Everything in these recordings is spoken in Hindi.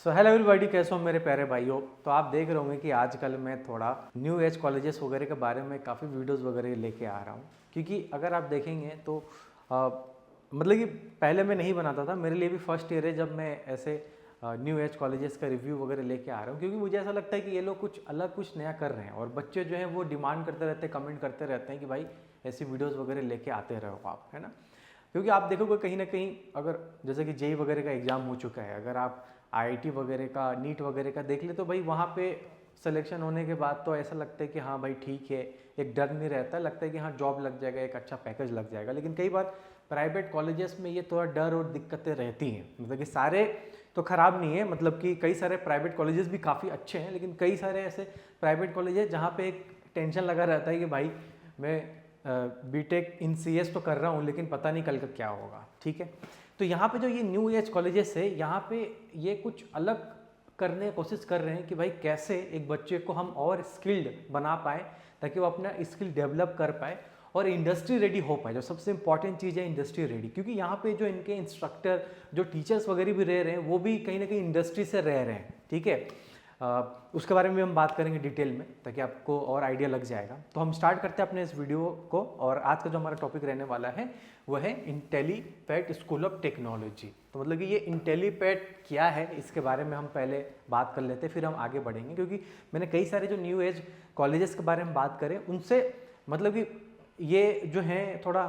सो हेलो एवरीबॉडी, कैसे हो मेरे प्यारे भाइयों। तो आप देख रहे होंगे कि आजकल मैं थोड़ा न्यू एज कॉलेजेस वगैरह के बारे में काफ़ी वीडियोस वगैरह लेके आ रहा हूँ, क्योंकि अगर आप देखेंगे तो मतलब कि पहले मैं नहीं बनाता था। मेरे लिए भी फर्स्ट ईयर है जब मैं ऐसे न्यू एज कॉलेजेस का रिव्यू वगैरह लेके आ रहा हूँ, क्योंकि मुझे ऐसा लगता है कि ये लोग कुछ अलग कुछ नया कर रहे हैं और बच्चे जो हैं वो डिमांड करते रहते हैं, कमेंट करते रहते हैं कि भाई ऐसी वीडियोज़ वगैरह लेके आते रहो आप, है ना। क्योंकि आप देखोगे कहीं ना कहीं, अगर जैसे कि जेई वगैरह का एग्ज़ाम हो चुका है, अगर आप आईआईटी वगैरह का, नीट वगैरह का देख ले तो भाई वहाँ पे सिलेक्शन होने के बाद तो ऐसा लगता है कि हाँ भाई ठीक है, एक डर नहीं रहता, लगता है कि हाँ जॉब लग जाएगा, एक अच्छा पैकेज लग जाएगा। लेकिन कई बार प्राइवेट कॉलेजेस में ये थोड़ा डर और दिक्कतें रहती हैं। मतलब कि सारे तो ख़राब नहीं है, मतलब कि कई सारे प्राइवेट कॉलेजेस भी काफ़ी अच्छे हैं, लेकिन कई सारे ऐसे प्राइवेट कॉलेज है जहाँ पे एक टेंशन लगा रहता है कि भाई मैं बीटेक इन सीएस तो कर रहा हूँ, लेकिन पता नहीं कल का क्या होगा। ठीक है, तो यहाँ पे जो ये न्यू एज कॉलेजेस है, यहाँ पे ये कुछ अलग करने की कोशिश कर रहे हैं कि भाई कैसे एक बच्चे को हम और स्किल्ड बना पाए, ताकि वो अपना स्किल डेवलप कर पाए और इंडस्ट्री रेडी हो पाए। जो सबसे इंपॉर्टेंट चीज़ है इंडस्ट्री रेडी, क्योंकि यहाँ पे जो इनके इंस्ट्रक्टर, जो टीचर्स वगैरह भी रह रहे हैं, वो भी कहीं ना कहीं इंडस्ट्री से रह रहे हैं। ठीक है, उसके बारे में हम बात करेंगे डिटेल में, ताकि आपको और आइडिया लग जाएगा। तो हम स्टार्ट करते हैं अपने इस वीडियो को, और आज का जो हमारा टॉपिक रहने वाला है वह है इंटेलीपैड स्कूल ऑफ टेक्नोलॉजी। तो मतलब कि ये इंटेलीपैड क्या है, इसके बारे में हम पहले बात कर लेते हैं, फिर हम आगे बढ़ेंगे। क्योंकि मैंने कई सारे जो न्यू एज कॉलेजेस के बारे में बात करें, उनसे मतलब कि ये जो हैं थोड़ा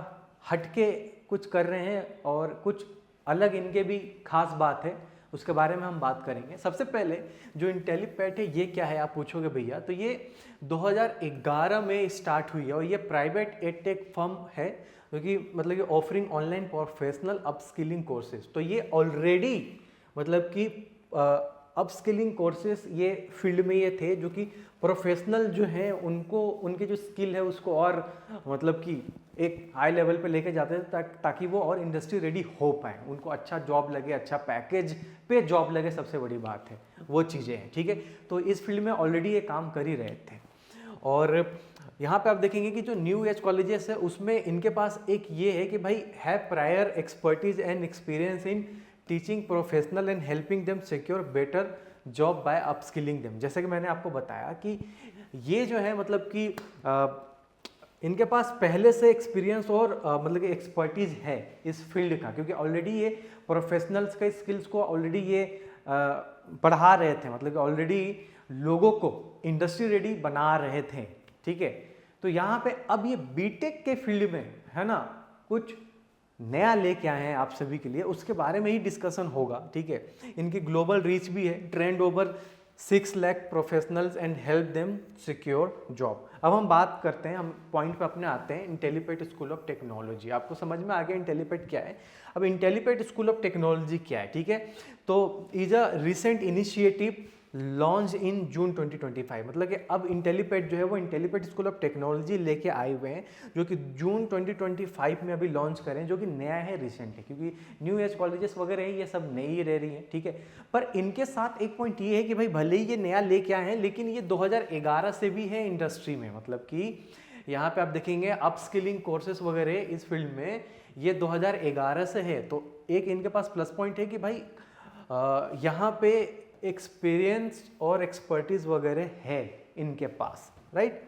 हटके कुछ कर रहे हैं और कुछ अलग इनके भी खास बात है, उसके बारे में हम बात करेंगे। सबसे पहले जो इंटेलीपैड है ये क्या है, आप पूछोगे भैया, तो ये 2011 में स्टार्ट हुई है और ये प्राइवेट एडटेक फर्म है, क्योंकि मतलब कि offering online professional upskilling courses. तो ये ऑलरेडी मतलब कि अपस्किलिंग कोर्सेज ये फील्ड में ये थे, जो कि प्रोफेशनल जो हैं उनको उनके जो स्किल है उसको और मतलब कि एक हाई लेवल पे लेके जाते थे, ताकि वो और इंडस्ट्री रेडी हो पाए, उनको अच्छा जॉब लगे, अच्छा पैकेज पे जॉब लगे, सबसे बड़ी बात है वो चीज़ें हैं। ठीक है, तो इस फील्ड में ऑलरेडी ये काम कर ही रहे थे। और यहाँ पे आप देखेंगे कि जो न्यू एज कॉलेजेस है उसमें इनके पास एक ये है कि भाई है prior expertise and experience in teaching professional and helping them secure better job by upskilling them. जैसे कि मैंने आपको बताया कि ये जो है मतलब कि इनके पास पहले से एक्सपीरियंस और मतलब कि एक्सपर्टीज है इस फील्ड का, क्योंकि ऑलरेडी ये प्रोफेशनल्स के स्किल्स को ऑलरेडी ये पढ़ा रहे थे, मतलब कि ऑलरेडी लोगों को इंडस्ट्री रेडी बना रहे थे। ठीक है, तो यहाँ पे अब ये बीटेक के फील्ड में है ना कुछ नया लेके आए हैं आप सभी के लिए, उसके बारे में ही डिस्कशन होगा। ठीक है, इनकी ग्लोबल रीच भी है, trend over 6 lakh professionals and help them secure job. अब हम बात करते हैं, हम पॉइंट पे अपने आते हैं, इंटेलीपैड स्कूल ऑफ टेक्नोलॉजी। आपको समझ में आ गया इंटेलीपैड क्या है। अब इंटेलीपैड स्कूल ऑफ टेक्नोलॉजी क्या है, ठीक है, तो is a recent initiative launch in June 2025। मतलब कि अब इंटेलीपैड जो है वो इंटेलीपैड स्कूल ऑफ टेक्नोलॉजी लेके आए हुए हैं, जो कि जून 2025 में अभी लॉन्च करें, जो कि नया है, रिसेंट है, क्योंकि न्यू एज कॉलेजेस वगैरह है ये सब नई रह रही हैं। ठीक है, पर इनके साथ एक पॉइंट ये है कि भाई भले ही ये नया लेके आए हैं, लेकिन ये 2011 से भी है इंडस्ट्री में। मतलब कि यहाँ पे आप देखेंगे अपस्किलिंग कोर्सेज वगैरह इस फील्ड में ये 2011 से है। तो एक इनके पास प्लस पॉइंट है कि भाई यहाँ पे एक्सपीरियंस और एक्सपर्टीज वगैरह है इनके पास, राइट।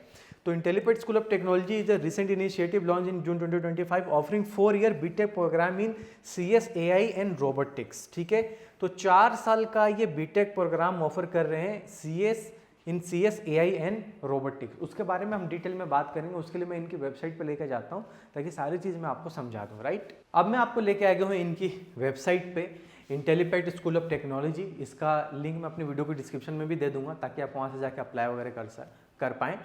तो Intellipaat school of technology is a recent initiative launch in June 2025 offering 4 year BTech program in CS AI and robotics. ठीक है, तो 4 साल का ये बीटेक प्रोग्राम ऑफर कर रहे हैं सीएस एआई एंड रोबोटिक्स। उसके बारे में हम डिटेल में बात करेंगे, उसके लिए मैं इनकी वेबसाइट पे लेकर जाता हूँ ताकि सारी चीज़ मैं आपको समझा दूँ, राइट। अब मैं आपको लेके आ गया हूँ इनकी वेबसाइट पे, इंटेलीपैड स्कूल ऑफ टेक्नोलॉजी। इसका लिंक मैं अपनी वीडियो को डिस्क्रिप्शन में भी दे दूंगा, ताकि आप वहाँ से जाके अप्लाई वगैरह कर पाएँ।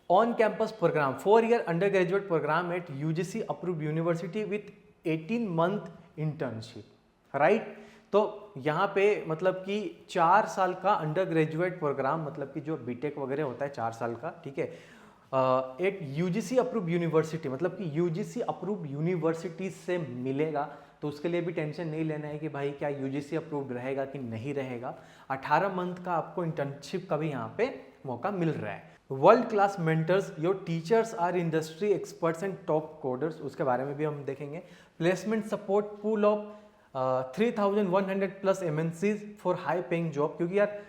On campus programme 4 year undergraduate programme at UGC approved university with 18 month internship, right. तो यहाँ पे मतलब कि 4 साल का अंडर ग्रेजुएट प्रोग्राम, मतलब कि जो बीटेक वगैरह होता है 4 साल का, ठीक है, एट यूजीसी अप्रूव्ड यूनिवर्सिटी, मतलब कि यूजीसी अप्रूव्ड यूनिवर्सिटी से मिलेगा। तो उसके लिए भी टेंशन नहीं लेना है कि भाई क्या यूजीसी अप्रूव्ड रहेगा कि नहीं रहेगा। 18 मंथ का आपको इंटर्नशिप का भी यहाँ पे मौका मिल रहा है। World class mentors, your teachers our industry experts and top coders, उसके बारे में भी हम देखेंगे। Placement support, pool of 3100 plus MNCs for high paying job, क्योंकि यार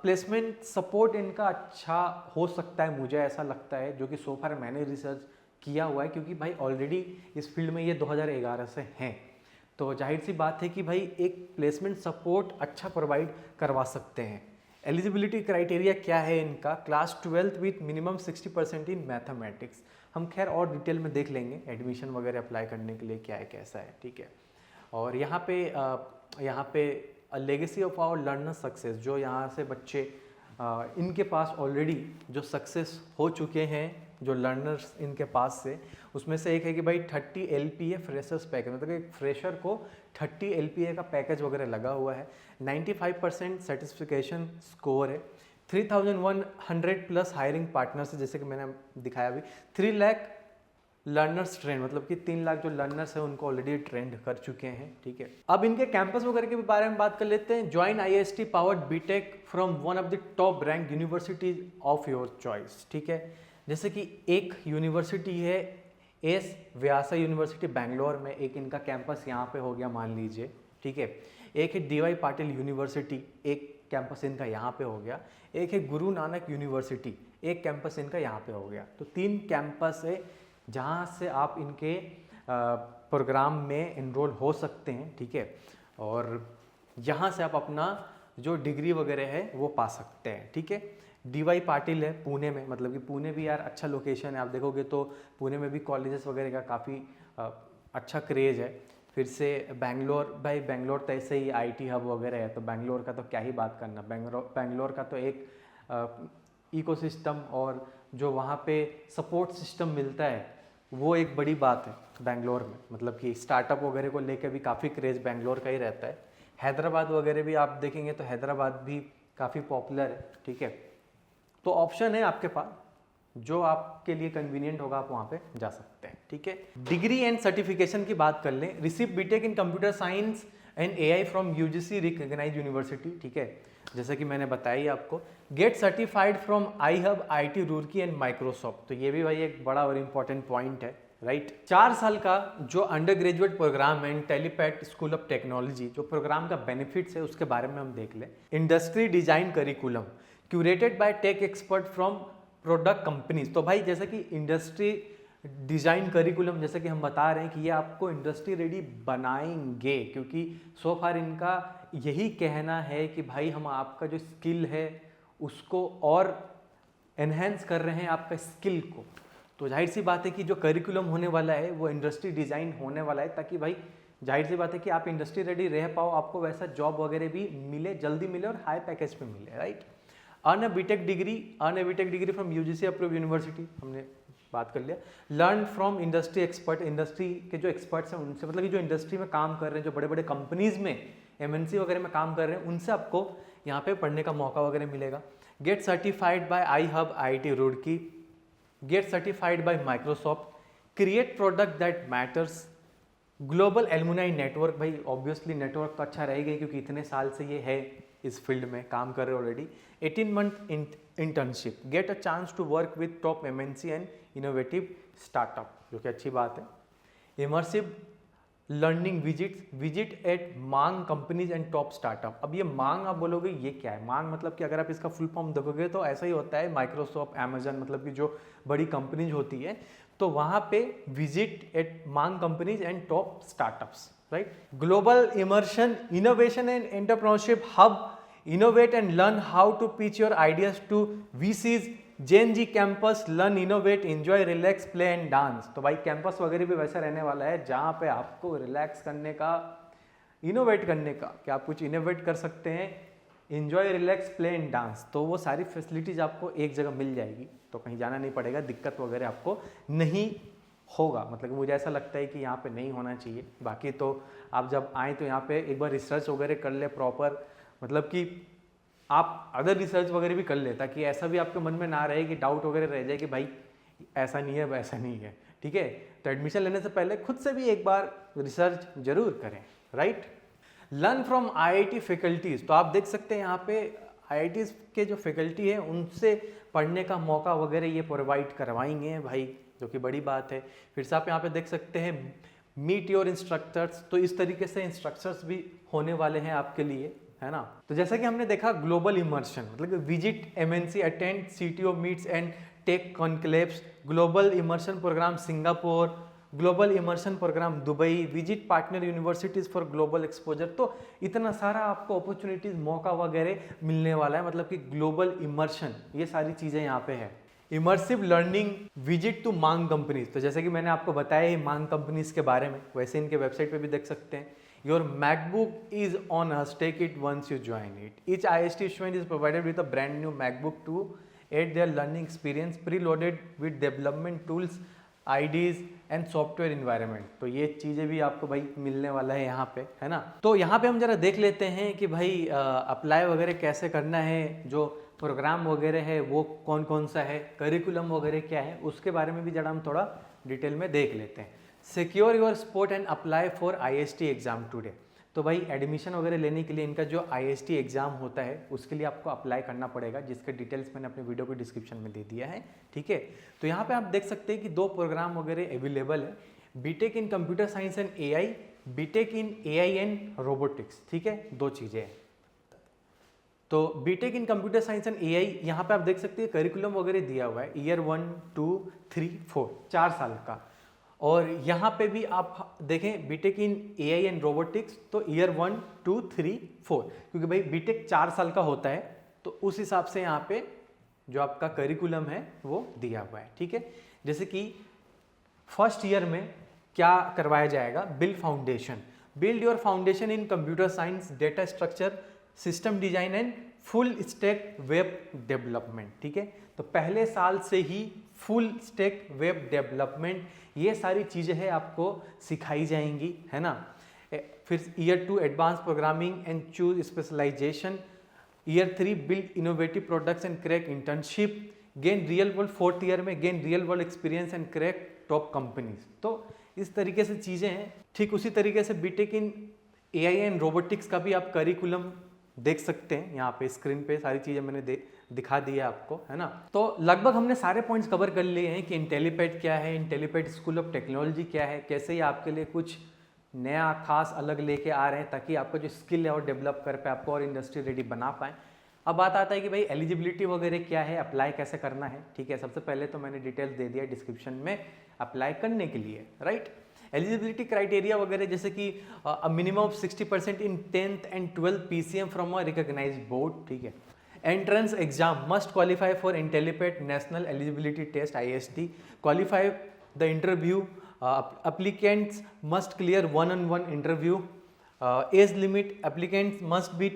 प्लेसमेंट सपोर्ट इनका अच्छा हो सकता है, मुझे ऐसा लगता है, जो कि सो फार मैंने रिसर्च किया हुआ है, क्योंकि भाई ऑलरेडी इस फील्ड में ये 2011 से हैं, तो जाहिर सी बात है कि भाई एक प्लेसमेंट सपोर्ट अच्छा प्रोवाइड करवा सकते हैं। एलिजिबिलिटी क्राइटेरिया क्या है इनका, class 12 with minimum 60% in mathematics. हम खैर और डिटेल में देख लेंगे एडमिशन वगैरह अप्लाई करने के लिए क्या है कैसा है, ठीक है। और यहाँ पे legacy of our learner success, जो यहाँ से बच्चे इनके पास ऑलरेडी जो सक्सेस हो चुके हैं, जो लर्नर्स इनके पास से, उसमें से एक है कि भाई 30 LPA फ्रेशर्स पैकेज, मतलब एक फ्रेशर को 30 LPA का पैकेज वगैरह लगा हुआ है, 95% सेटिस्फिकेशन स्कोर है, 3100 प्लस हायरिंग पार्टनर्स, जैसे कि मैंने दिखाया अभी, 3 लाख लर्नर्स ट्रेंड, मतलब कि 3 लाख जो लर्नर्स हैं उनको ऑलरेडी ट्रेंड कर चुके हैं, ठीक है। अब इनके कैंपस वगैरह के बारे में बात कर लेते हैं। Join IIST powered BTech from one of the top rank universities of your choice, ठीक है। जैसे कि एक यूनिवर्सिटी है एस व्यासा यूनिवर्सिटी बैंगलोर में, एक इनका कैंपस यहाँ पे हो गया मान लीजिए, ठीक है। एक है DY पाटिल यूनिवर्सिटी, एक कैंपस इनका यहाँ पे हो गया। एक है गुरु नानक यूनिवर्सिटी, एक कैंपस इनका यहाँ पे हो गया। तो 3 कैंपस है जहाँ से आप इनके प्रोग्राम में इनरोल हो सकते हैं, ठीक है। और यहाँ से आप अपना जो डिग्री वगैरह है वो पा सकते हैं, ठीक है। DY पाटिल है पुणे में, मतलब कि पुणे भी यार अच्छा लोकेशन है, आप देखोगे तो पुणे में भी कॉलेजेस वगैरह का काफ़ी अच्छा क्रेज है। फिर से बेंगलोर, भाई बेंगलोर तो ऐसे ही IT हब वगैरह है, तो बेंगलोर का तो क्या ही बात करना। बेंगलोर का तो एक इकोसिस्टम और जो वहाँ पे सपोर्ट सिस्टम मिलता है वो एक बड़ी बात है बेंगलोर में, मतलब कि स्टार्टअप वगैरह को लेकर भी काफ़ी क्रेज बेंगलोर का ही रहता है। हैदराबाद वगैरह भी आप देखेंगे तो हैदराबाद भी काफ़ी पॉपुलर है, ठीक है। तो ऑप्शन है आपके पास, जो आपके लिए कन्वीनियंट होगा आप वहाँ पे जा सकते हैं, ठीक है। डिग्री एंड सर्टिफिकेशन की बात कर लें। Receive BTech in computer science and AI from UGC recognised university, ठीक है, जैसा कि मैंने बताया आपको। Get certified from iHub, IT Roorkee and Microsoft, तो ये भी भाई एक बड़ा और इम्पॉर्टेंट पॉइंट है, राइट। 4 साल का जो अंडर ग्रेजुएट प्रोग्राम है टेलीपैथ स्कूल ऑफ टेक्नोलॉजी, जो प्रोग्राम का बेनिफिट्स है उसके बारे में हम देख लें। Industry design curriculum curated by tech expert from product companies, तो भाई जैसे कि इंडस्ट्री डिजाइन करिकुलम, जैसे कि हम बता रहे हैं कि ये आपको इंडस्ट्री रेडी बनाएंगे, क्योंकि सो फार इनका यही कहना है कि भाई हम आपका जो स्किल है उसको और एनहेंस कर रहे हैं आपका स्किल को। तो जाहिर सी बात है कि जो करिकुलम होने वाला है वो इंडस्ट्री डिजाइन होने वाला है, ताकि भाई जाहिर सी बात है कि आप इंडस्ट्री रेडी रह पाओ, आपको वैसा जॉब वगैरह भी मिले, जल्दी मिले और हाई पैकेज पे मिले, right. Earn a BTech degree from UGC approve university, हमने बात कर लिया। Learn from industry expert, industry के जो एक्सपर्ट्स हैं उनसे, मतलब कि जो इंडस्ट्री में काम कर रहे हैं, जो बड़े बड़े कंपनीज में MNC वगैरह में काम कर रहे हैं, उनसे आपको यहाँ पे पढ़ने का मौका वगैरह मिलेगा। Gate certified by iHub IT Roorkee, gate certified by Microsoft, create product that matters, global alumni network, भाई ऑब्वियसली नेटवर्क तो अच्छा रहेगा क्योंकि इतने साल से ये है इस फील्ड में काम कर रहे already. 18 month internship, get a chance to work with top MNC and innovative startup, जो कि अच्छी बात है। Immersive learning visit at MAANG companies and top startup. अब ये मांग आप बोलोगे ये क्या है? मांग मतलब कि अगर आप इसका फुल फॉर्म देखोगे तो ऐसा ही होता है, माइक्रोसॉफ्ट, अमेजन, मतलब कि जो बड़ी कंपनीज होती है तो वहाँ पे visit at MAANG companies and top startups, right. Global immersion innovation and entrepreneurship hub, innovate and learn how to pitch your ideas to VCs, JNG campus, learn, innovate, enjoy, relax, play and dance. तो भाई कैंपस वगैरह भी वैसा रहने वाला है जहाँ पे आपको रिलैक्स करने का, इनोवेट करने का, कि आप कुछ इनोवेट कर सकते हैं, enjoy, relax, play and dance, तो वो सारी फैसिलिटीज आपको एक जगह मिल जाएगी, तो कहीं जाना नहीं पड़ेगा, दिक्कत वगैरह आपको नहीं होगा। मतलब कि मुझे ऐसा लगता है कि यहाँ पे नहीं होना चाहिए। बाकी तो आप जब आए तो यहाँ पे एक बार रिसर्च वगैरह कर ले प्रॉपर, मतलब कि आप अदर रिसर्च वगैरह भी कर ले, ताकि ऐसा भी आपके मन में ना रहे कि डाउट वगैरह रह जाए कि भाई ऐसा नहीं है वैसा नहीं है, ठीक है। तो एडमिशन लेने से पहले खुद से भी एक बार रिसर्च जरूर करें, right. Learn from IIT faculties, तो आप देख सकते हैं यहाँ पे IITs के जो फैकल्टी है उनसे पढ़ने का मौका वगैरह ये प्रोवाइड करवाएंगे भाई, जो कि बड़ी बात है। फिर से आप यहाँ पे देख सकते हैं मीट योर इंस्ट्रक्टर्स, तो इस तरीके से इंस्ट्रक्टर्स भी होने वाले हैं आपके लिए, है ना। तो जैसा कि हमने देखा ग्लोबल इमर्शन मतलब visit MNC, attend CTO meets and tech conclaves, global immersion programme Singapore, global immersion programme Dubai, visit partner universities for global exposure. तो इतना सारा आपको अपॉर्चुनिटीज, मौका वगैरह मिलने वाला है, मतलब कि ग्लोबल इमर्शन, ये सारी चीजें यहाँ पे है। इमर्सिव लर्निंग, विजिट टू मांग कंपनीज, तो जैसे कि मैंने आपको बताया ही मांग कंपनीज के बारे में, वैसे इनके वेबसाइट पे भी देख सकते हैं। Your MacBook is on us, take it once you join it. Each IST student is provided with a brand new MacBook to add their learning experience, preloaded with development tools, IDEs and software environment. तो ये चीज़ें भी आपको भाई मिलने वाला है यहाँ पे, है ना। तो यहाँ पे हम जरा देख लेते हैं कि भाई अप्लाई वगैरह कैसे करना है, जो प्रोग्राम वगैरह है वो कौन कौन सा है, करिकुलम वगैरह क्या है, उसके बारे में भी जरा हम थोड़ा डिटेल में देख लेते हैं। Secure your spot and apply for IST exam today. तो भाई एडमिशन वगैरह लेने के लिए इनका जो IST एग्जाम होता है उसके लिए आपको अप्लाई करना पड़ेगा, जिसके डिटेल्स मैंने अपने वीडियो को डिस्क्रिप्शन में दे दिया है, ठीक है। तो यहाँ पे आप देख सकते हैं कि 2 प्रोग्राम वगैरह अवेलेबल है, BTech in computer science and AI, BTech in AI and robotics, ठीक है, 2 चीज़ें हैं। तो BTech in computer science and AI, यहाँ पे आप देख सकते हैं करिकुलम वगैरह दिया हुआ है, ईयर 1, 2, 3, 4, 4 साल का। और यहाँ पे भी आप देखें BTech in AI and robotics, तो ईयर 1, 2, 3, 4, क्योंकि भाई बीटेक 4 साल का होता है, तो उस हिसाब से यहाँ पे जो आपका करिकुलम है वो दिया हुआ है, ठीक है। जैसे कि फर्स्ट ईयर में क्या करवाया जाएगा, build foundation, build your foundation in computer science, data structure, system design and full stack web development, ठीक है। तो पहले साल से ही फुल स्टैक वेब डेवलपमेंट, ये सारी चीज़ें हैं आपको सिखाई जाएंगी, है ना। फिर year 2 advance programming and choose specialisation, year 3 build innovative products and crack internship, gain real world, 4th year में gain real world experience and crack top companies. तो इस तरीके से चीज़ें हैं। ठीक उसी तरीके से BTech in AI and robotics का भी आप करिकुलम देख सकते हैं, यहाँ पे स्क्रीन पे सारी चीज़ें मैंने दिखा दी है आपको, है ना। तो लगभग हमने सारे पॉइंट्स कवर कर लिए हैं कि इंटेलीपैड क्या है, इंटेलीपैड स्कूल ऑफ टेक्नोलॉजी क्या है, कैसे ही आपके लिए कुछ नया खास अलग लेके आ रहे हैं ताकि आपका जो स्किल है और डेवलप कर पाए, आपको और इंडस्ट्री रेडी बना पाए। अब बात आता है कि भाई एलिजिबिलिटी वगैरह क्या है, अप्लाई कैसे करना है, ठीक है। सबसे पहले तो मैंने डिटेल्स दे दिया डिस्क्रिप्शन में अप्लाई करने के लिए, राइट। एलिजिबिलिटी क्राइटेरिया वगैरह जैसे कि minimum of 60% in 10th and 12th PCM from a recognised board, ठीक है। Entrance exam must qualify for Intellipaat national eligibility test IST, qualify the interview, applicants must clear one-on-one interview, age limit applicants must be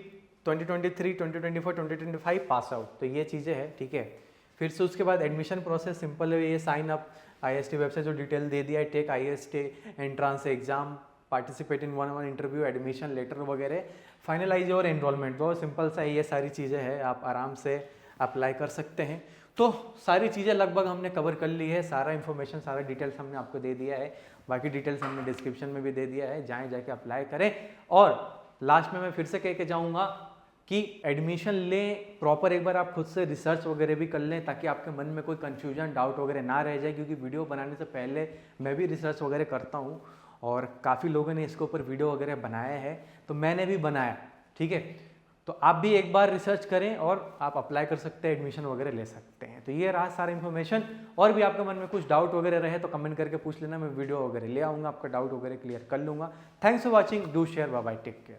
2023, 2024, 2025 pass out. तो ये चीज़ें हैं, ठीक है। फिर से उसके बाद एडमिशन प्रोसेस सिंपल है, ये साइन अप IST वेबसाइट जो डिटेल दे दिया है, take IST entrance exam, participate in one-on-one interview, admission letter वगैरह, फाइनलाइज और एनरोलमेंट, बहुत सिंपल सा ये सारी चीज़ें हैं, आप आराम से अप्लाई कर सकते हैं। तो सारी चीज़ें लगभग हमने कवर कर ली है, सारा इन्फॉर्मेशन, सारा डिटेल्स हमने आपको दे दिया है, बाकी डिटेल्स हमने डिस्क्रिप्शन में भी दे दिया है, जाके अप्लाई करें। और लास्ट में मैं फिर से कह के जाऊँगा कि एडमिशन लें प्रॉपर, एक बार आप खुद से रिसर्च वगैरह भी कर लें ताकि आपके मन में कोई कन्फ्यूजन, डाउट वगैरह ना रह जाए, क्योंकि वीडियो बनाने से पहले मैं भी रिसर्च वगैरह करता हूँ और काफ़ी लोगों ने इसके ऊपर वीडियो वगैरह बनाया है, तो मैंने भी बनाया, ठीक है। तो आप भी एक बार रिसर्च करें और आप अप्लाई कर सकते हैं, एडमिशन वगैरह ले सकते हैं। तो ये रहा सारा इन्फॉर्मेशन। और भी आपके मन में कुछ डाउट वगैरह रहे तो कमेंट करके पूछ लेना, मैं वीडियो वगैरह ले आऊँगा, आपका डाउट वगैरह क्लियर कर लूँगा। Thanks for watching, do share, bye bye, take care.